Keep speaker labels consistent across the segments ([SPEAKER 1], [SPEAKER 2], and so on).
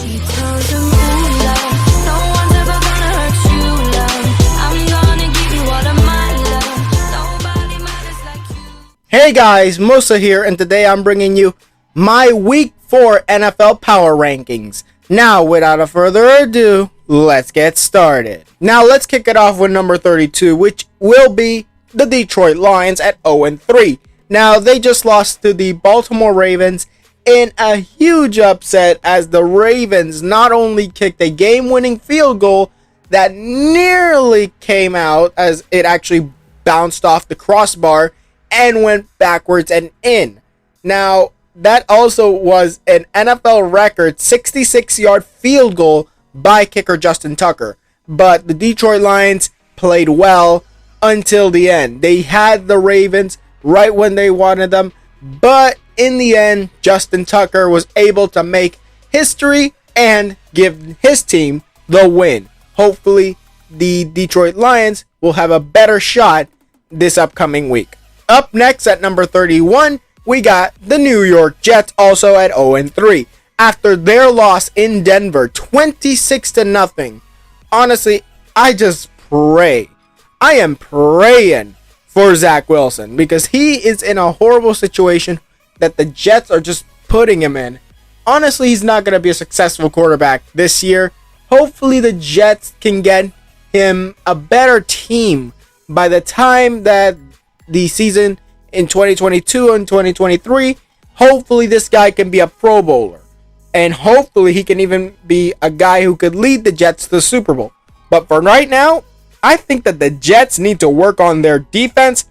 [SPEAKER 1] He tells him, ooh, love, no one's ever gonna hurt you, love. I'm gonna give you all of my love. Nobody matters like you.
[SPEAKER 2] Hey guys, Musa here, and today I'm bringing you my Week 4 NFL Power Rankings. Now, without a further ado, let's get started. Now, let's kick it off with number 32, which will be the Detroit Lions at 0-3. Now, they just lost to the Baltimore Ravens in a huge upset, as the Ravens not only kicked a game-winning field goal that nearly came out, as it actually bounced off the crossbar and went backwards and in. Now, that also was an NFL record 66-yard field goal by kicker Justin Tucker. But the Detroit Lions played well until the end. They had the Ravens right when they wanted them, but in the end, Justin Tucker was able to make history and give his team the win. Hopefully, the Detroit Lions will have a better shot this upcoming week. Up next at number 31, we got the New York Jets, also at 0-3. After their loss in Denver, 26-0. Honestly, I am praying for Zach Wilson, because he is in a horrible situation that the Jets are just putting him in. Honestly, he's not going to be a successful quarterback this year. Hopefully, the Jets can get him a better team by the time that the season in 2022 and 2023. Hopefully this guy can be a Pro Bowler, and hopefully he can even be a guy who could lead the Jets to the Super Bowl. But for right now, I think that the Jets need to work on their defense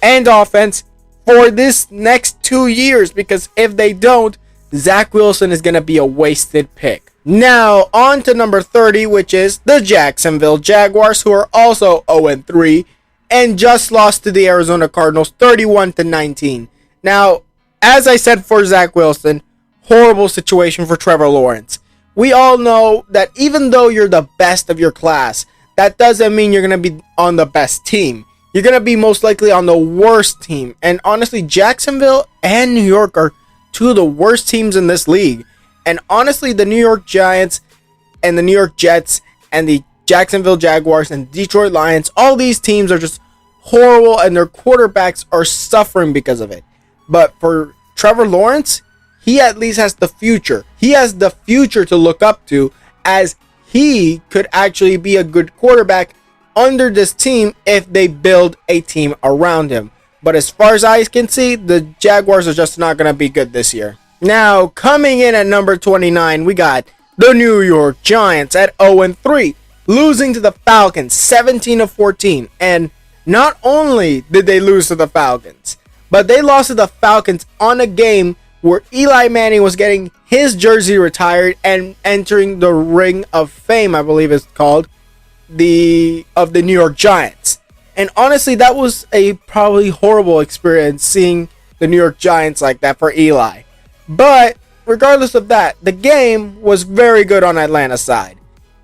[SPEAKER 2] and offense for this next 2 years, because if they don't, Zach Wilson is going to be a wasted pick. Now, on to number 30, which is the Jacksonville Jaguars, who are also 0-3. And just lost to the Arizona Cardinals 31-19. Now, as I said for Zach Wilson, horrible situation for Trevor Lawrence. We all know that even though you're the best of your class, that doesn't mean you're going to be on the best team. You're going to be most likely on the worst team. And honestly, Jacksonville and New York are two of the worst teams in this league. And honestly, the New York Giants and the New York Jets and the Jacksonville Jaguars and Detroit Lions, all these teams are just horrible, and their quarterbacks are suffering because of it. But for Trevor Lawrence, he at least has the future. He has the future to look up to, as he could actually be a good quarterback under this team if they build a team around him. But as far as I can see, the Jaguars are just not going to be good this year. Now, coming in at number 29, we got the New York Giants at 0-3. Losing to the Falcons 17-14. And not only did they lose to the Falcons, but they lost to the Falcons on a game where Eli Manning was getting his jersey retired and entering the Ring of Fame, I believe it's called, of the New York Giants. And honestly, that was a probably horrible experience, seeing the New York Giants like that for Eli. But regardless of that, the game was very good on Atlanta's side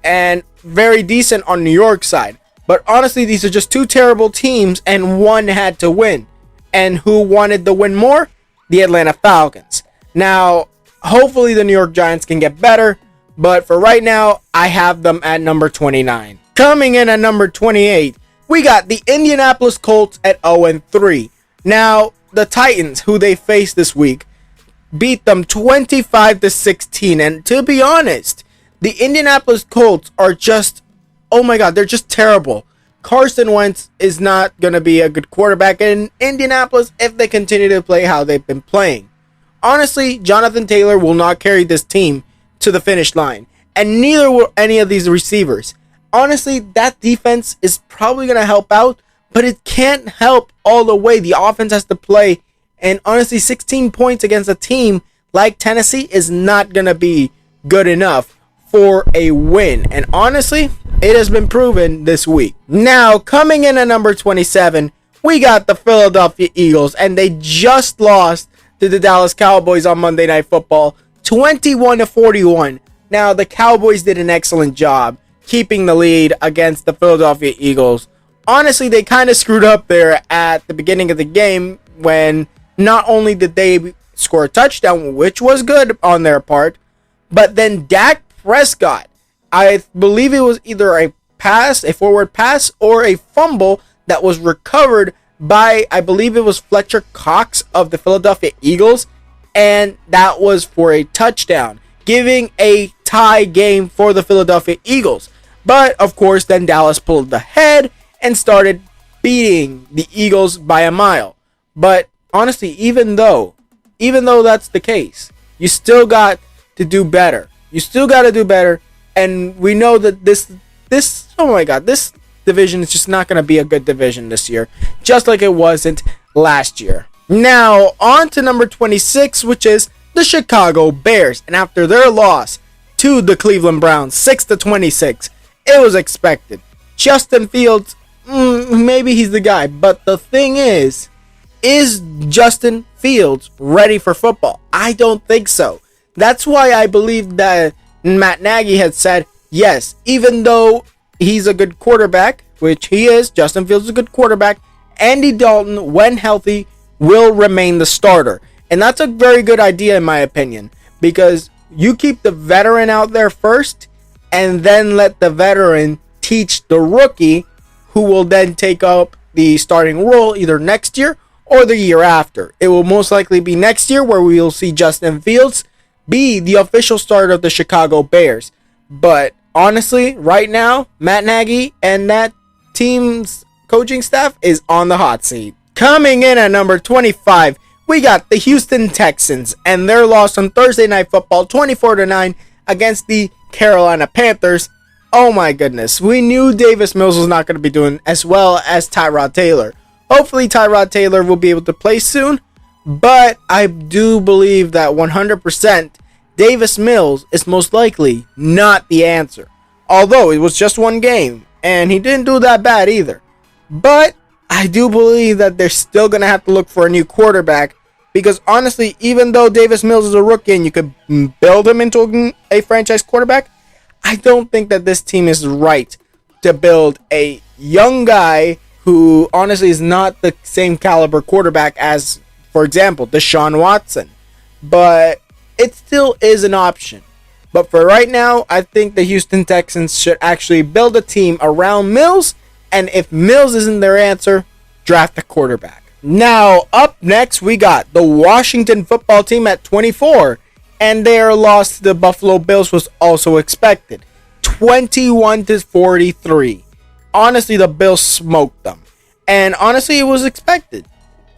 [SPEAKER 2] and very decent on New York's side. But honestly, these are just two terrible teams, and one had to win. And who wanted the win more? The Atlanta Falcons. Now, hopefully the New York Giants can get better, but for right now, I have them at number 29. Coming in at number 28, we got the Indianapolis Colts at 0-3. Now, the Titans, who they faced this week, beat them 25-16. And to be honest, the Indianapolis Colts are just, oh my God, they're just terrible. Carson Wentz is not going to be a good quarterback in Indianapolis if they continue to play how they've been playing. Honestly, Jonathan Taylor will not carry this team to the finish line, and neither will any of these receivers. Honestly, that defense is probably going to help out, but it can't help all the way. The offense has to play, and honestly, 16 points against a team like Tennessee is not going to be good enough for a win. And honestly, it has been proven this week. Now, coming in at number 27, we got the Philadelphia Eagles, and they just lost to the Dallas Cowboys on Monday Night Football, 21-41. Now, the Cowboys did an excellent job keeping the lead against the Philadelphia Eagles. Honestly, they kind of screwed up there at the beginning of the game when not only did they score a touchdown, which was good on their part, but then Dak Prescott. I believe it was either a pass, a forward pass, or a fumble that was recovered by, I believe it was Fletcher Cox of the Philadelphia Eagles, and that was for a touchdown, giving a tie game for the Philadelphia Eagles. But of course, then Dallas pulled ahead and started beating the Eagles by a mile. But honestly, even though that's the case, you still got to do better. You still got to do better, and we know that this oh my god, this division is just not going to be a good division this year, just like it wasn't last year. Now, on to number 26, which is the Chicago Bears. And after their loss to the Cleveland Browns, 6-26, it was expected. Justin Fields, maybe he's the guy. But the thing is Justin Fields ready for football? I don't think so. That's why I believe that Matt Nagy had said, yes, even though he's a good quarterback, which he is, Justin Fields is a good quarterback, Andy Dalton, when healthy, will remain the starter. And that's a very good idea in my opinion, because you keep the veteran out there first and then let the veteran teach the rookie, who will then take up the starting role either next year or the year after. It will most likely be next year where we will see Justin Fields be the official starter of the Chicago Bears. But honestly, right now, Matt Nagy and that team's coaching staff is on the hot seat. Coming in at number 25, we got the Houston Texans and their loss on Thursday Night Football 24-9 against the Carolina Panthers. Oh my goodness, we knew Davis Mills was not going to be doing as well as Tyrod Taylor. Hopefully Tyrod Taylor will be able to play soon, but I do believe that 100% Davis Mills is most likely not the answer. Although it was just one game, and he didn't do that bad either. But I do believe that they're still going to have to look for a new quarterback, because honestly, even though Davis Mills is a rookie and you could build him into a franchise quarterback, I don't think that this team is right to build a young guy who honestly is not the same caliber quarterback as, for example, Deshaun Watson. But it still is an option. But for right now, I think the Houston Texans should actually build a team around Mills. And if Mills isn't their answer, draft a quarterback. Now, up next, we got the Washington Football Team at 24. And their loss to the Buffalo Bills was also expected. 21-43. Honestly, the Bills smoked them. And honestly, it was expected.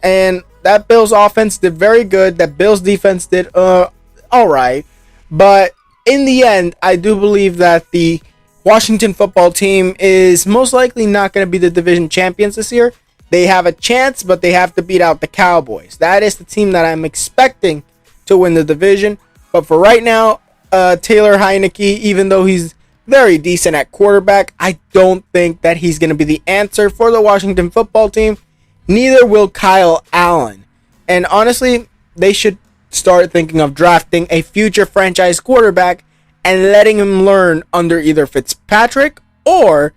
[SPEAKER 2] And that Bills offense did very good. That Bills defense did alright. But in the end, I do believe that the Washington Football Team is most likely not going to be the division champions this year. They have a chance, but they have to beat out the Cowboys. That is the team that I'm expecting to win the division. But for right now, Taylor Heinicke, even though he's very decent at quarterback, I don't think that he's going to be the answer for the Washington Football Team. Neither will Kyle Allen. And honestly, they should start thinking of drafting a future franchise quarterback and letting him learn under either Fitzpatrick or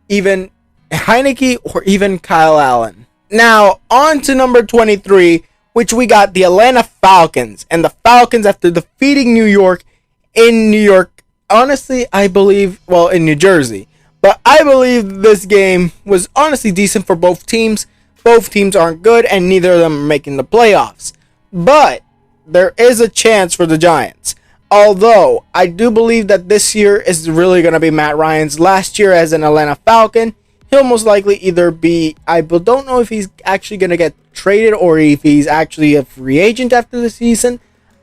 [SPEAKER 2] even Heinicke or even Kyle Allen. Now, on to number 23, which we got the Atlanta Falcons. And the Falcons, after defeating New York in New York, honestly, I believe, well, in New Jersey. But I believe this game was honestly decent for both teams. Both teams aren't good, and neither of them are making the playoffs. But there is a chance for the Giants. Although, I do believe that this year is really going to be Matt Ryan's last year as an Atlanta Falcon. He'll most likely either be, I don't know if he's actually going to get traded or if he's actually a free agent after the season.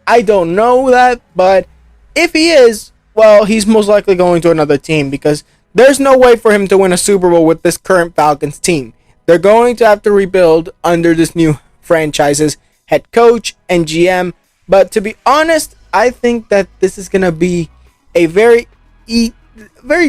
[SPEAKER 2] I don't know that, but if he is, well, he's most likely going to another team because there's no way for him to win a Super Bowl with this current Falcons team. They're going to have to rebuild under this new franchise's head coach and GM. But to be honest, I think that this is going to be a very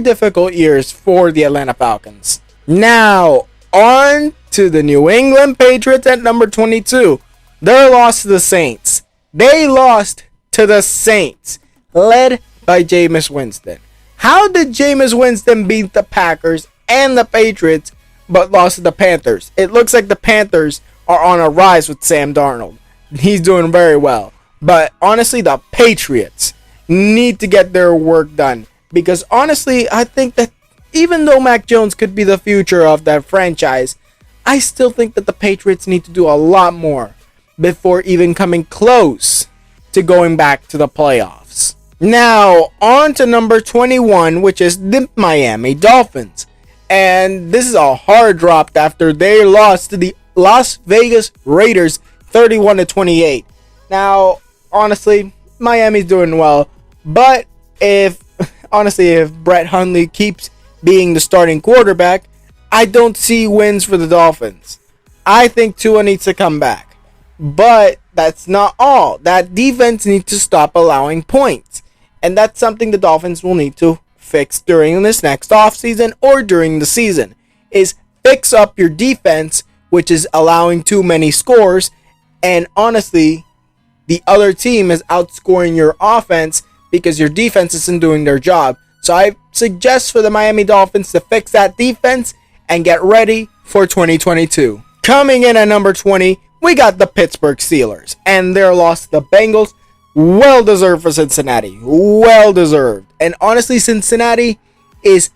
[SPEAKER 2] difficult years for the Atlanta Falcons. Now, on to the New England Patriots at number 22. Their loss to the Saints. They lost to the Saints, led by Jameis Winston. How did Jameis Winston beat the Packers and the Patriots, but lost to the Panthers? It looks like the Panthers are on a rise with Sam Darnold. He's doing very well. But honestly, the Patriots need to get their work done. Because honestly, I think that even though Mac Jones could be the future of that franchise, I still think that the Patriots need to do a lot more before even coming close to going back to the playoffs. Now, on to number 21, which is the Miami Dolphins. And this is a hard drop after they lost to the Las Vegas Raiders 31-28. Now, honestly, Miami's doing well, but if Brett Hundley keeps being the starting quarterback, I don't see wins for the Dolphins. I think Tua needs to come back. But that's not all. That defense needs to stop allowing points. And that's something the Dolphins will need to fix during this next offseason or during the season. Is fix up your defense, which is allowing too many scores. And honestly, the other team is outscoring your offense because your defense isn't doing their job. So I suggest for the Miami Dolphins to fix that defense and get ready for 2022. Coming in at number 20, we got the Pittsburgh Steelers and their loss to the Bengals. Well deserved for Cincinnati. Well deserved. And honestly, Cincinnati is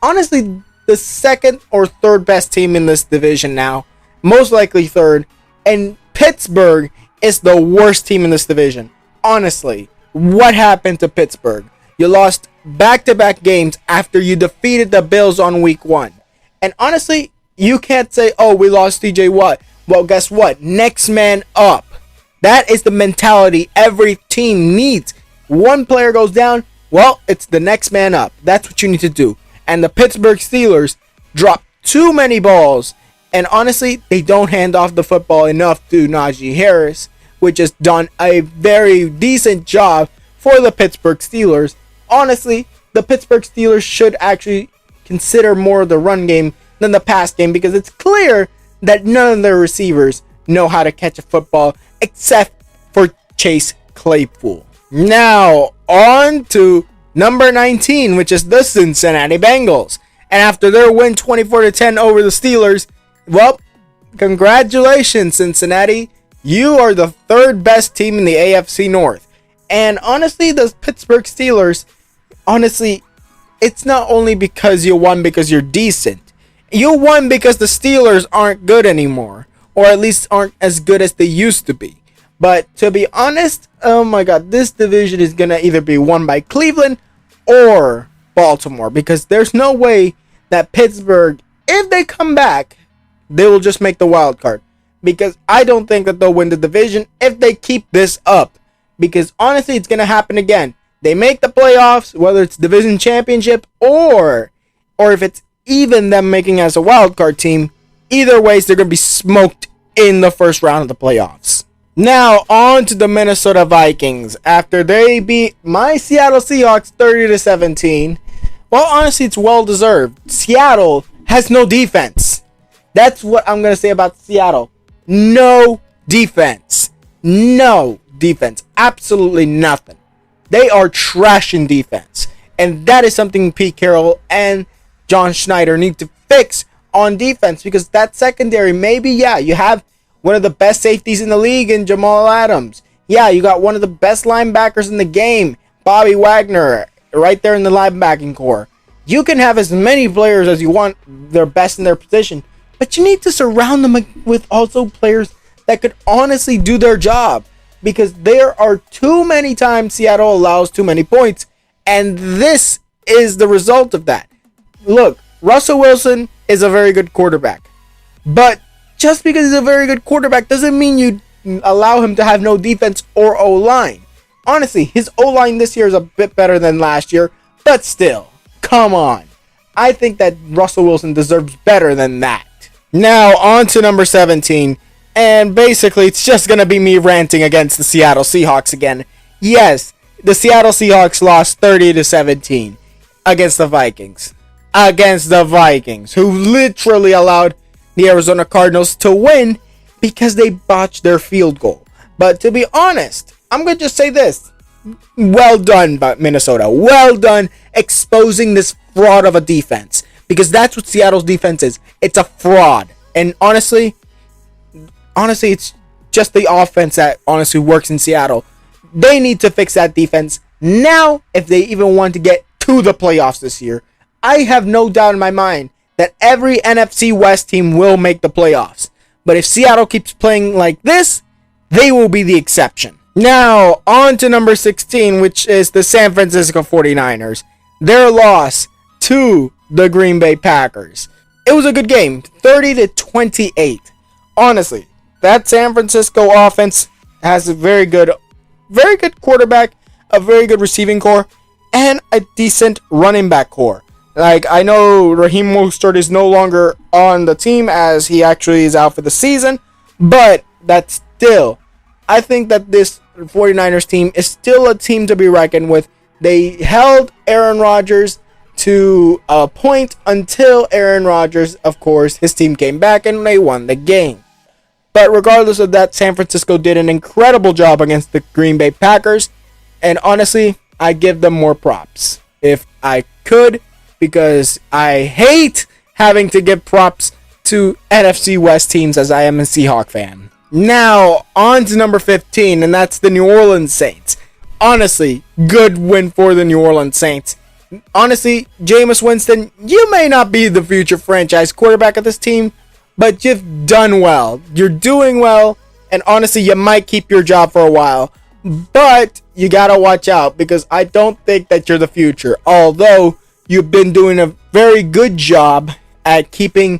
[SPEAKER 2] honestly the second or third best team in this division now. Most likely third. And Pittsburgh is the worst team in this division. Honestly, what happened to Pittsburgh? You lost back-to-back games after you defeated the Bills on week 1. And honestly, you can't say, oh, we lost TJ Watt. Well, guess what? Next man up. That is the mentality every team needs. One player goes down, well, it's the next man up. That's what you need to do. And the Pittsburgh Steelers drop too many balls. And honestly, they don't hand off the football enough to Najee Harris, which has done a very decent job for the Pittsburgh Steelers. Honestly, the Pittsburgh Steelers should actually consider more of the run game than the pass game, because it's clear that none of their receivers know how to catch a football except for Chase Claypool. Now, on to number 19, which is the Cincinnati Bengals. And after their win 24-10 over the Steelers, well, congratulations, Cincinnati. You are the third best team in the AFC North. And honestly, the Pittsburgh Steelers, honestly, it's not only because you won because you're decent. You won because the Steelers aren't good anymore. Or at least aren't as good as they used to be. But to be honest, oh my god, this division is going to either be won by Cleveland or Baltimore. Because there's no way that Pittsburgh, if they come back, they will just make the wild card. Because I don't think that they'll win the division if they keep this up. Because honestly, it's going to happen again. They make the playoffs, whether it's division championship or if it's even them making as a wild card team. Either ways, they're going to be smoked in the first round of the playoffs. Now, on to the Minnesota Vikings. After they beat my Seattle Seahawks 30-17. Well, honestly, it's well deserved. Seattle has no defense. That's what I'm going to say about Seattle. No defense. No defense. Absolutely nothing. They are trash in defense. And that is something Pete Carroll and John Schneider need to fix on defense. Because that secondary, maybe, yeah, you have one of the best safeties in the league in Jamal Adams. Yeah, you got one of the best linebackers in the game, Bobby Wagner, right there in the linebacking core. You can have as many players as you want, they're best in their position. But you need to surround them with also players that could honestly do their job. Because there are too many times Seattle allows too many points. And this is the result of that. Look, Russell Wilson is a very good quarterback. But just because he's a very good quarterback doesn't mean you allow him to have no defense or O-line. Honestly, his O-line this year is a bit better than last year. But still, come on. I think that Russell Wilson deserves better than that. Now, on to number 17. And basically, it's just going to be me ranting against the Seattle Seahawks again. Yes, the Seattle Seahawks lost 30-17 against the Vikings. Against the Vikings, who literally allowed the Arizona Cardinals to win because they botched their field goal. But to be honest, I'm going to just say this. Well done, Minnesota. Well done exposing this fraud of a defense. Because that's what Seattle's defense is. It's a fraud. And honestly, it's just the offense that honestly works in Seattle. They need to fix that defense. Now, if they even want to get to the playoffs this year, I have no doubt in my mind that every NFC West team will make the playoffs. But if Seattle keeps playing like this, they will be the exception. Now, on to number 16, which is the San Francisco 49ers. Their loss to the Green Bay Packers. It was a good game, 30-28. Honestly, that San Francisco offense has a very good quarterback, a very good receiving core, and a decent running back core. Like, I know Raheem Mostert is no longer on the team as he actually is out for the season, but that's still, I think that this 49ers team is still a team to be reckoned with. They held Aaron Rodgers to a point until Aaron Rodgers, of course, his team came back and they won the game. But regardless of that, San Francisco did an incredible job against the Green Bay Packers. And honestly, I give them more props if I could, because I hate having to give props to NFC West teams as I am a Seahawk fan. Now, on to number 15, and that's the New Orleans Saints. Honestly, good win for the New Orleans Saints. Honestly, Jameis Winston, you may not be the future franchise quarterback of this team, but you've done well. You're doing well, and honestly, you might keep your job for a while. But you gotta watch out, because I don't think that you're the future. Although you've been doing a very good job at keeping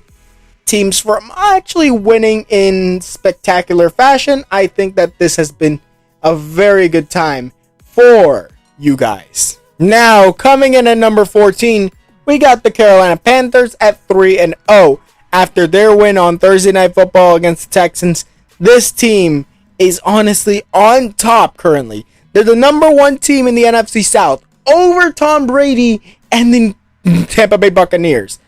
[SPEAKER 2] teams from actually winning in spectacular fashion, I think that this has been a very good time for you guys. Now, coming in at number 14, we got the Carolina Panthers at 3-0. After their win on Thursday Night Football against the Texans, this team is honestly on top currently. They're the number one team in the NFC South, over Tom Brady and the Tampa Bay Buccaneers.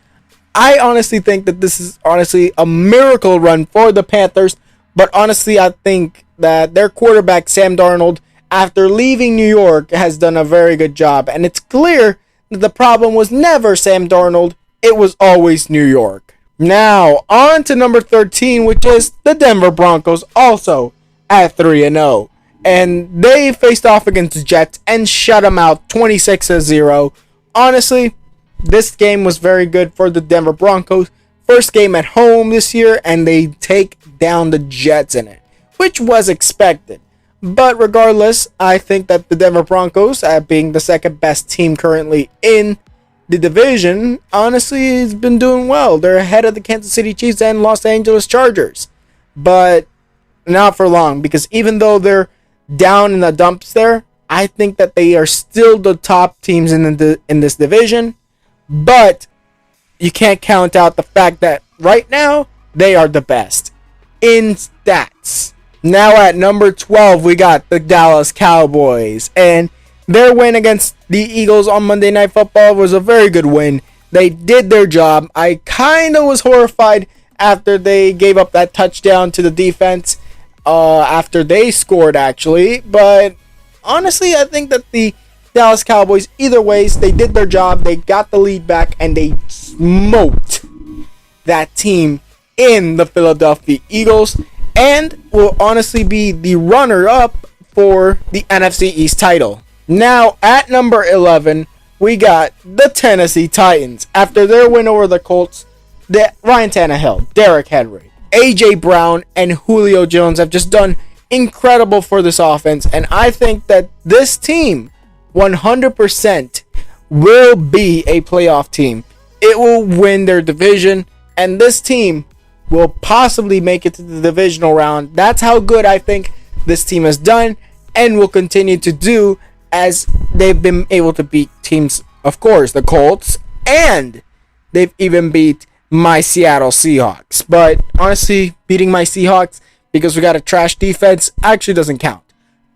[SPEAKER 2] I honestly think that this is honestly a miracle run for the Panthers, but honestly, I think that their quarterback, Sam Darnold, after leaving New York, has done a very good job. And it's clear that the problem was never Sam Darnold, it was always New York. Now, on to number 13, which is the Denver Broncos, also at 3-0. And they faced off against the Jets and shut them out 26-0. Honestly, this game was very good for the Denver Broncos. First game at home this year, and they take down the Jets in it, which was expected. But regardless, I think that the Denver Broncos, being the second best team currently in the division, honestly has been doing well. They're ahead of the Kansas City Chiefs and Los Angeles Chargers. But not for long, because even though they're down in the dumps there, I think that they are still the top teams in this division. But you can't count out the fact that right now they are the best in stats. Now at number 12, we got the Dallas Cowboys, and their win against the Eagles on Monday Night Football was a very good win. They did their job. I kind of was horrified after they gave up that touchdown to the defense after they scored, actually. But honestly, I think that the Dallas Cowboys, either ways, they did their job. They got the lead back, and they smoked that team in the Philadelphia Eagles, and will honestly be the runner-up for the NFC East title. Now, at number 11, we got the Tennessee Titans. After their win over the Colts, Ryan Tannehill, Derrick Henry, A.J. Brown, and Julio Jones have just done incredible for this offense, and I think that this team 100% will be a playoff team. It will win their division, and this team will possibly make it to the divisional round. That's how good I think this team has done and will continue to do, as they've been able to beat teams, of course, the Colts, and they've even beat my Seattle Seahawks. But honestly, beating my Seahawks because we got a trash defense actually doesn't count.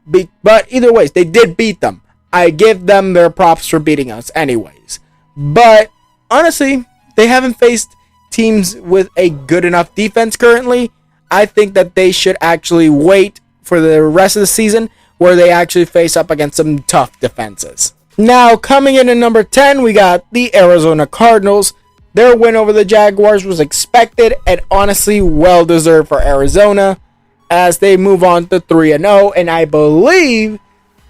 [SPEAKER 2] But either ways, they did beat them. I give them their props for beating us anyways. But honestly, they haven't faced teams with a good enough defense currently. I think that they should actually wait for the rest of the season where they actually face up against some tough defenses. Now, coming in at number 10, we got the Arizona Cardinals. Their win over the Jaguars was expected and honestly well-deserved for Arizona as they move on to 3-0. And I believe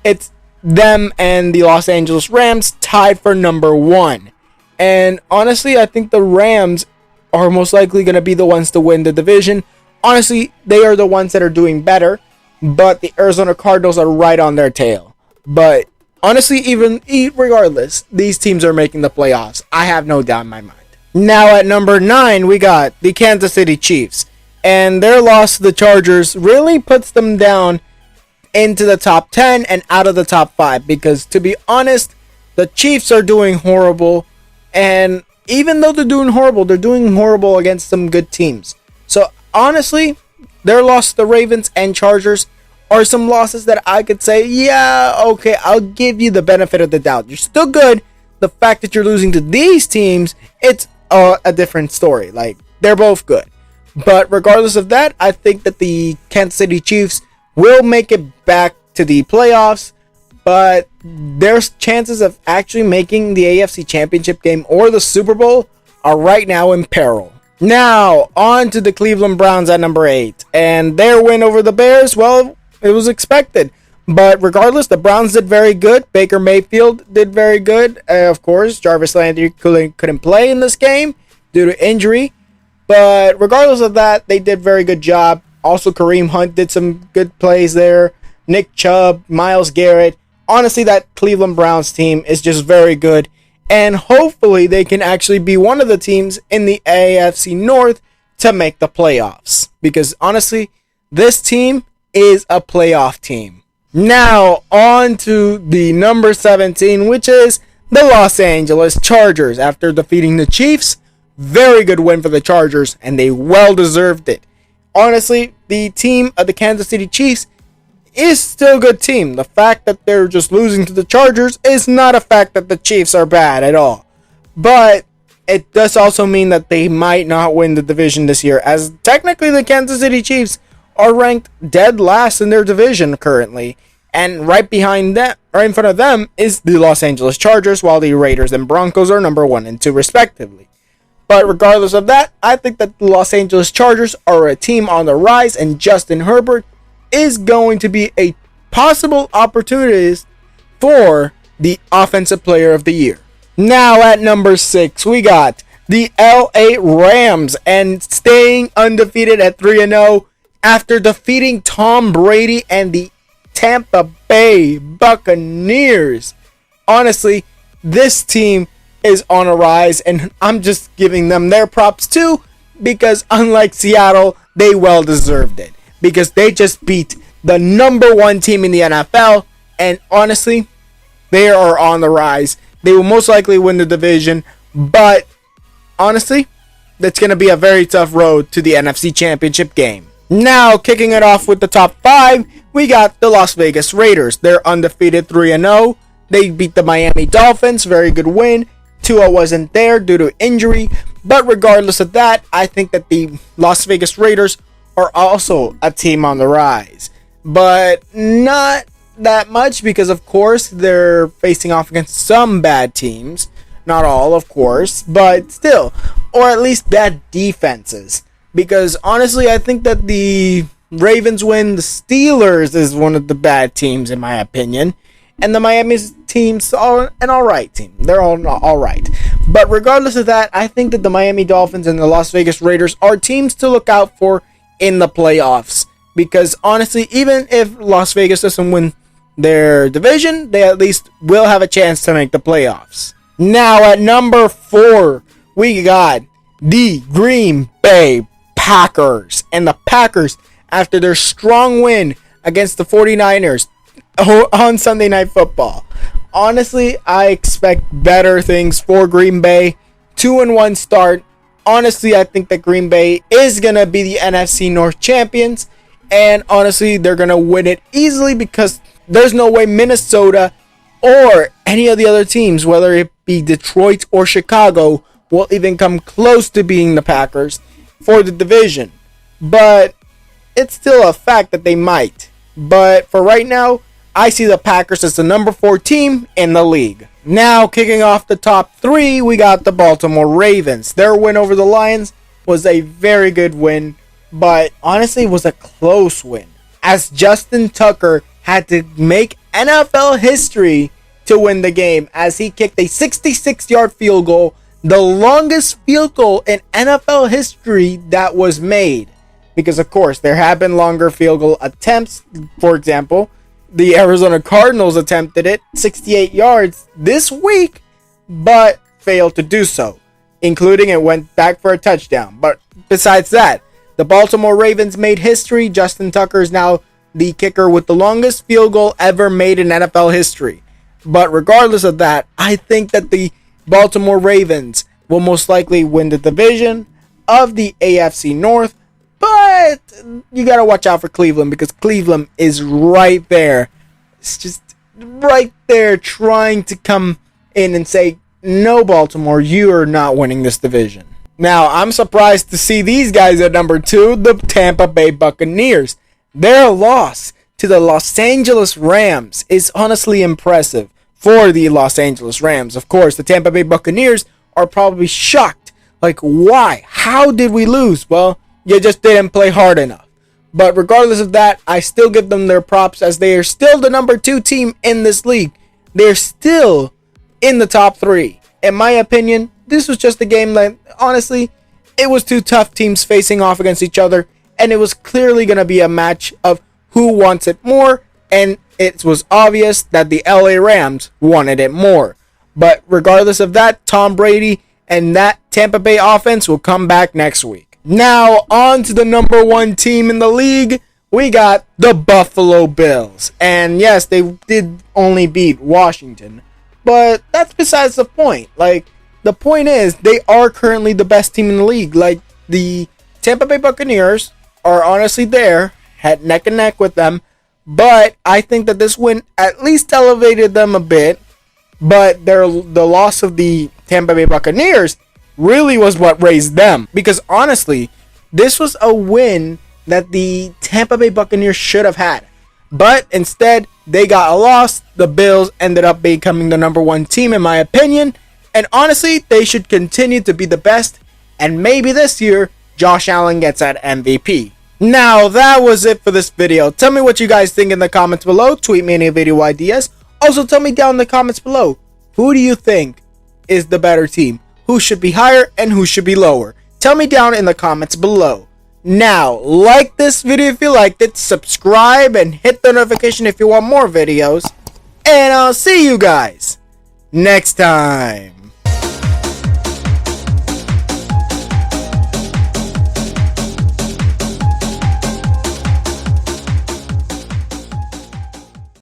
[SPEAKER 2] it's them and the Los Angeles Rams tied for number 1. And honestly, I think the Rams are most likely going to be the ones to win the division. Honestly, they are the ones that are doing better, but the Arizona Cardinals are right on their tail. But honestly, regardless, these teams are making the playoffs. I have no doubt in my mind. Now at number 9, we got the Kansas City Chiefs. And their loss to the Chargers really puts them down into the top 10 and out of the top 5. Because to be honest, the Chiefs are doing horrible. And even though they're doing horrible against some good teams. So honestly, their loss to the Ravens and Chargers are some losses that I could say, yeah, okay, I'll give you the benefit of the doubt. You're still good. The fact that you're losing to these teams, it's a different story. Like, they're both good. But regardless of that, I think that the Kansas City Chiefs will make it back to the playoffs. But their chances of actually making the AFC Championship game or the Super Bowl are right now in peril. Now, on to the Cleveland Browns at number 8. And their win over the Bears, well, it was expected. But regardless, the Browns did very good. Baker Mayfield did very good. Of course, Jarvis Landry couldn't play in this game due to injury. But regardless of that, they did very good job. Also, Kareem Hunt did some good plays there. Nick Chubb, Myles Garrett. Honestly, that Cleveland Browns team is just very good. And hopefully they can actually be one of the teams in the AFC North to make the playoffs. Because honestly, this team is a playoff team. Now, on to the number 17, which is the Los Angeles Chargers. After defeating the Chiefs, very good win for the Chargers, and they well deserved it. Honestly, the team of the Kansas City Chiefs is still a good team. The fact that they're just losing to the Chargers is not a fact that the Chiefs are bad at all. But it does also mean that they might not win the division this year, as technically the Kansas City Chiefs are ranked dead last in their division currently. And right behind them, right in front of them, is the Los Angeles Chargers, while the Raiders and Broncos are number 1 and 2 respectively. But regardless of that, I think that the Los Angeles Chargers are a team on the rise, and Justin Herbert is going to be a possible opportunity for the Offensive Player of the Year. Now at number 6, we got the LA Rams, and staying undefeated at 3-0 after defeating Tom Brady and the Tampa Bay Buccaneers. Honestly, this team is on a rise, and I'm just giving them their props too, because unlike Seattle, they well deserved it, because they just beat the number 1 team in the NFL, and honestly, they are on the rise. They will most likely win the division, but honestly, that's going to be a very tough road to the NFC Championship game. Now, kicking it off with the top 5, we got the Las Vegas Raiders. They're undefeated 3-0. They beat the Miami Dolphins, very good win. Tua wasn't there due to injury, but regardless of that, I think that the Las Vegas Raiders are also a team on the rise. But not that much, because of course they're facing off against some bad teams. Not all, of course, but still, or at least bad defenses. Because honestly, I think that the Ravens win. The Steelers is one of the bad teams in my opinion. And the Miami teams are an alright team. They're all alright. But regardless of that, I think that the Miami Dolphins and the Las Vegas Raiders are teams to look out for in the playoffs. Because honestly, even if Las Vegas doesn't win their division, they at least will have a chance to make the playoffs. Now at number 4, we got the Green Bay Packers. And the Packers, after their strong win against the 49ers on Sunday Night Football. Honestly, I expect better things for Green Bay. 2-1 start. Honestly, I think that Green Bay is going to be the NFC North champions. And honestly, they're going to win it easily, because there's no way Minnesota or any of the other teams, whether it be Detroit or Chicago, will even come close to being the Packers for the division. But it's still a fact that they might. But for right now, I see the Packers as the number 4 team in the league. Now, kicking off the top 3, we got the Baltimore Ravens. Their win over the Lions was a very good win, but honestly, it was a close win, as Justin Tucker had to make NFL history to win the game as he kicked a 66-yard field goal, the longest field goal in NFL history that was made. Because, of course, there have been longer field goal attempts. For example, the Arizona Cardinals attempted it, 68 yards this week, but failed to do so, including it went back for a touchdown. But besides that, the Baltimore Ravens made history. Justin Tucker is now the kicker with the longest field goal ever made in NFL history. But regardless of that, I think that the Baltimore Ravens will most likely win the division of the AFC North. But you got to watch out for Cleveland because Cleveland is right there. It's just right there trying to come in and say, no, Baltimore, you are not winning this division. Now, I'm surprised to see these guys at number 2, the Tampa Bay Buccaneers. Their loss to the Los Angeles Rams is honestly impressive for the Los Angeles Rams. Of course, the Tampa Bay Buccaneers are probably shocked. Like, why? How did we lose? Well, you just didn't play hard enough. But regardless of that, I still give them their props as they are still the number 2 team in this league. They're still in the top 3. In my opinion, this was just a game that, honestly, it was 2 tough teams facing off against each other. And it was clearly going to be a match of who wants it more. And it was obvious that the LA Rams wanted it more. But regardless of that, Tom Brady and that Tampa Bay offense will come back next week. Now, on to the number 1 team in the league. We got the Buffalo Bills. And yes, they did only beat Washington. But that's besides the point. Like, the point is, they are currently the best team in the league. Like, the Tampa Bay Buccaneers are honestly there, had neck and neck with them. But I think that this win at least elevated them a bit. But the loss of the Tampa Bay Buccaneers really was what raised them. Because honestly, this was a win that the Tampa Bay Buccaneers should have had. But instead, they got a loss. The Bills ended up becoming the number 1 team in my opinion. And honestly, they should continue to be the best. And maybe this year, Josh Allen gets that MVP. Now, that was it for this video. Tell me what you guys think in the comments below. Tweet me any video ideas. Also, tell me down in the comments below, who do you think is the better team? Who should be higher and who should be lower? Tell me down in the comments below. Now, like this video if you liked it, subscribe and hit the notification if you want more videos. And I'll see you guys next time.